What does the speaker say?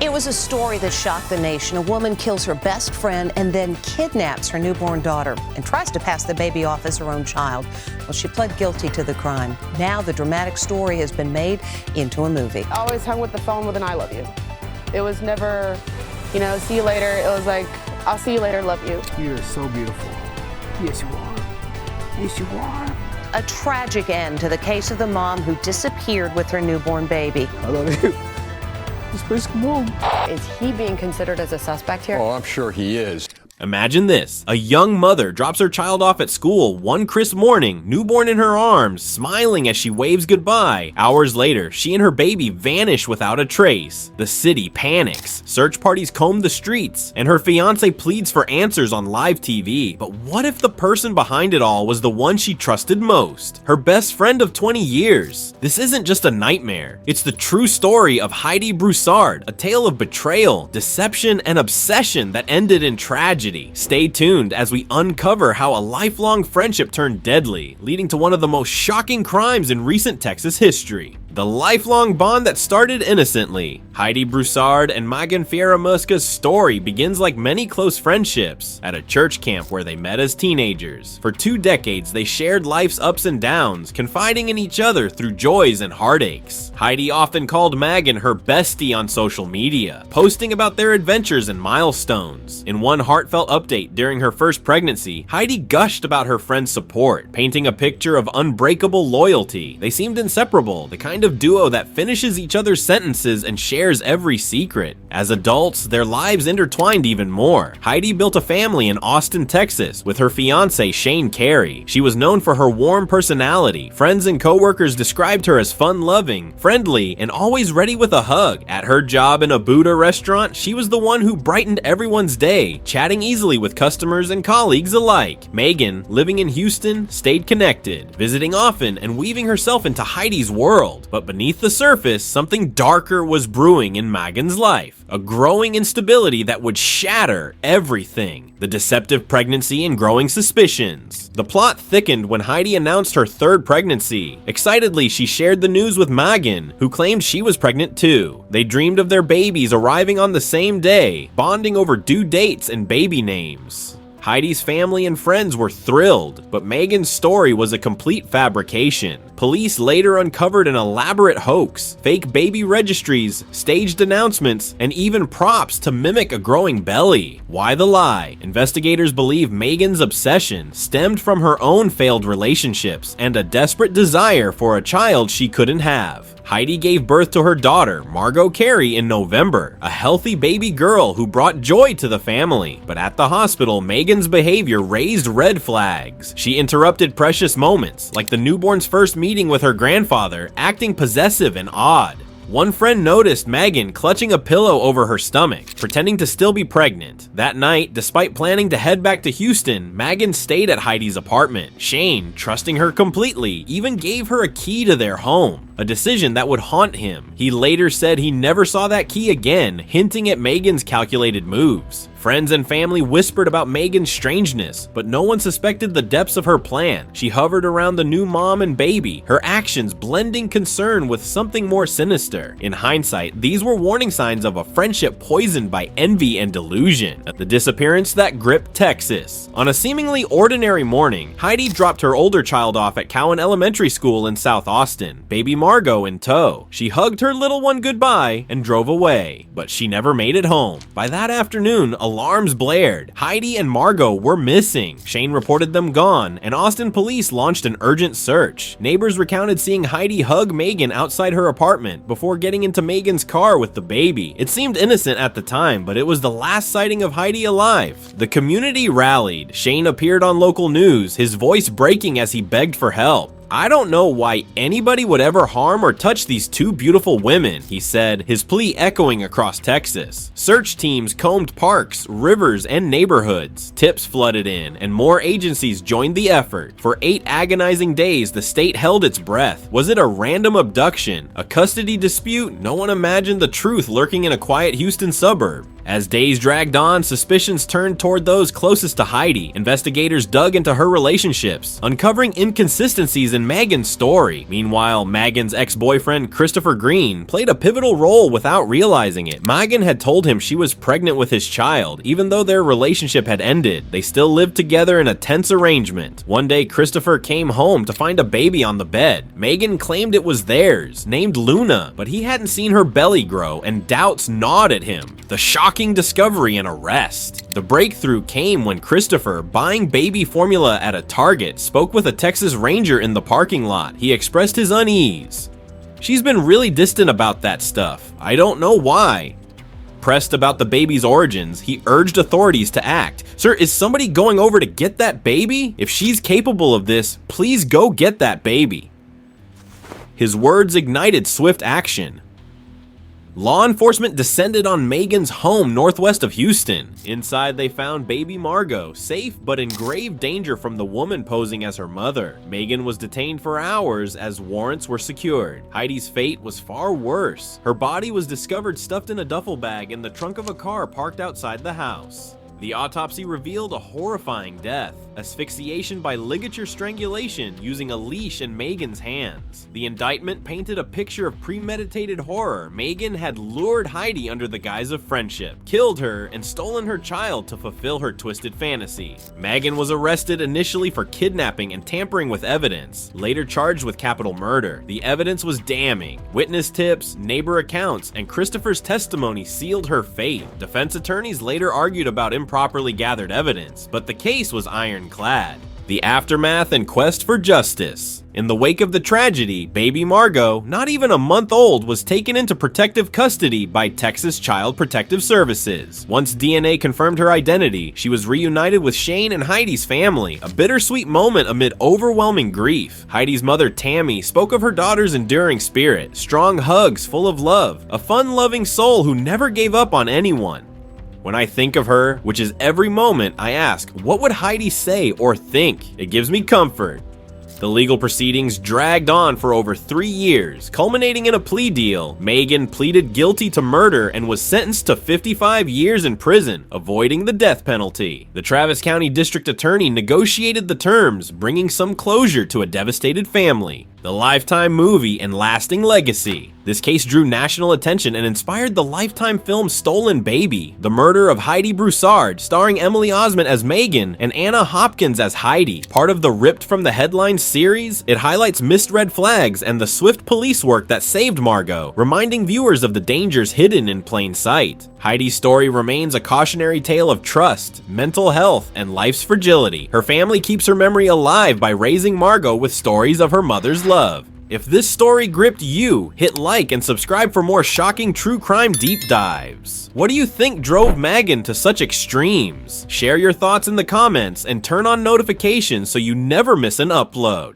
It was a story that shocked the nation. A woman kills her best friend and then kidnaps her newborn daughter and tries to pass the baby off as her own child. Well, she pled guilty to the crime. Now the dramatic story has been made into a movie. I always hung with the phone with an I love you. It was never, see you later. It was like, I'll see you later, love you. You're so beautiful. Yes, you are. Yes, you are. A tragic end to the case of the mom who disappeared with her newborn baby. I love you. Just please come home. Is he being considered as a suspect here? Oh, I'm sure he is. Imagine this. A young mother drops her child off at school one crisp morning, newborn in her arms, smiling as she waves goodbye. Hours later, she and her baby vanish without a trace. The city panics. Search parties comb the streets, and her fiance pleads for answers on live TV. But what if the person behind it all was the one she trusted most? Her best friend of 20 years. This isn't just a nightmare. It's the true story of Heidi Broussard, a tale of betrayal, deception, and obsession that ended in tragedy. Stay tuned as we uncover how a lifelong friendship turned deadly, leading to one of the most shocking crimes in recent Texas history. The lifelong bond that started innocently. Heidi Broussard and Magen Fieramusca's story begins like many close friendships at a church camp where they met as teenagers. For 2 decades, they shared life's ups and downs, confiding in each other through joys and heartaches. Heidi often called Magen her bestie on social media, posting about their adventures and milestones. In one heartfelt update during her first pregnancy, Heidi gushed about her friend's support, painting a picture of unbreakable loyalty. They seemed inseparable, the kind of duo that finishes each other's sentences and shares every secret. As adults, their lives intertwined even more. Heidi built a family in Austin, Texas, with her fiance Shane Carey. She was known for her warm personality. Friends and coworkers described her as fun-loving, friendly, and always ready with a hug. At her job in a Buddha restaurant, she was the one who brightened everyone's day, chatting easily with customers and colleagues alike. Magen, living in Houston, stayed connected, visiting often and weaving herself into Heidi's world. But beneath the surface, something darker was brewing in Magen's life. A growing instability that would shatter everything. The deceptive pregnancy and growing suspicions. The plot thickened when Heidi announced her 3rd pregnancy. Excitedly, she shared the news with Magen, who claimed she was pregnant too. They dreamed of their babies arriving on the same day, bonding over due dates and baby names. Heidi's family and friends were thrilled, but Magen's story was a complete fabrication. Police later uncovered an elaborate hoax, fake baby registries, staged announcements, and even props to mimic a growing belly. Why the lie? Investigators believe Magen's obsession stemmed from her own failed relationships and a desperate desire for a child she couldn't have. Heidi gave birth to her daughter, Margo Carey, in November, a healthy baby girl who brought joy to the family. But at the hospital, Magen's behavior raised red flags. She interrupted precious moments, like the newborn's first meeting with her grandfather, acting possessive and odd. One friend noticed Magen clutching a pillow over her stomach, pretending to still be pregnant. That night, despite planning to head back to Houston, Magen stayed at Heidi's apartment. Shane, trusting her completely, even gave her a key to their home, a decision that would haunt him. He later said he never saw that key again, hinting at Magen's calculated moves. Friends and family whispered about Magen's strangeness, but no one suspected the depths of her plan. She hovered around the new mom and baby, her actions blending concern with something more sinister. In hindsight, these were warning signs of a friendship poisoned by envy and delusion. The disappearance that gripped Texas. On a seemingly ordinary morning, Heidi dropped her older child off at Cowan Elementary School in South Austin, baby Margo in tow. She hugged her little one goodbye and drove away, but she never made it home. By that afternoon, alarms blared. Heidi and Margo were missing. Shane reported them gone, and Austin police launched an urgent search. Neighbors recounted seeing Heidi hug Magen outside her apartment before getting into Magen's car with the baby. It seemed innocent at the time, but it was the last sighting of Heidi alive. The community rallied. Shane appeared on local news, his voice breaking as he begged for help. "I don't know why anybody would ever harm or touch these 2 beautiful women," he said, his plea echoing across Texas. Search teams combed parks, rivers, and neighborhoods. Tips flooded in, and more agencies joined the effort. For 8 agonizing days, the state held its breath. Was it a random abduction? A custody dispute? No one imagined the truth lurking in a quiet Houston suburb. As days dragged on, suspicions turned toward those closest to Heidi. Investigators dug into her relationships, uncovering inconsistencies in Magen's story. Meanwhile, Magen's ex-boyfriend Christopher Green played a pivotal role without realizing it. Magen had told him she was pregnant with his child, even though their relationship had ended. They still lived together in a tense arrangement. One day, Christopher came home to find a baby on the bed. Magen claimed it was theirs, named Luna, but he hadn't seen her belly grow, and doubts gnawed at him. The shocking discovery and arrest. The breakthrough came when Christopher, buying baby formula at a Target, spoke with a Texas Ranger in the parking lot. He expressed his unease. "She's been really distant about that stuff. I don't know why." Pressed about the baby's origins, he urged authorities to act. "Sir, is somebody going over to get that baby? If she's capable of this, please go get that baby." His words ignited swift action. Law enforcement descended on Magen's home northwest of Houston. Inside, they found baby Margo, safe but in grave danger from the woman posing as her mother. Magen was detained for hours as warrants were secured. Heidi's fate was far worse. Her body was discovered stuffed in a duffel bag in the trunk of a car parked outside the house. The autopsy revealed a horrifying death, asphyxiation by ligature strangulation using a leash in Magen's hands. The indictment painted a picture of premeditated horror. Magen had lured Heidi under the guise of friendship, killed her, and stolen her child to fulfill her twisted fantasy. Magen was arrested initially for kidnapping and tampering with evidence, later charged with capital murder. The evidence was damning. Witness tips, neighbor accounts, and Christopher's testimony sealed her fate. Defense attorneys later argued about improperly gathered evidence, but the case was ironclad. The aftermath and quest for justice. In the wake of the tragedy, baby Margo, not even a month old, was taken into protective custody by Texas Child Protective Services. Once DNA confirmed her identity, she was reunited with Shane and Heidi's family, a bittersweet moment amid overwhelming grief. Heidi's mother, Tammy, spoke of her daughter's enduring spirit, strong hugs full of love, a fun-loving soul who never gave up on anyone. When I think of her, which is every moment, I ask, what would Heidi say or think? It gives me comfort. The legal proceedings dragged on for over 3 years, culminating in a plea deal. Magen pleaded guilty to murder and was sentenced to 55 years in prison, avoiding the death penalty. The Travis County District Attorney negotiated the terms, bringing some closure to a devastated family. The Lifetime movie and lasting legacy. This case drew national attention and inspired the Lifetime film Stolen Baby, the murder of Heidi Broussard, starring Emily Osment as Magen and Anna Hopkins as Heidi. Part of the Ripped from the Headlines series, it highlights missed red flags and the swift police work that saved Margo, reminding viewers of the dangers hidden in plain sight. Heidi's story remains a cautionary tale of trust, mental health, and life's fragility. Her family keeps her memory alive by raising Margo with stories of her mother's love. If this story gripped you, hit like and subscribe for more shocking true crime deep dives. What do you think drove Magen to such extremes? Share your thoughts in the comments and turn on notifications so you never miss an upload.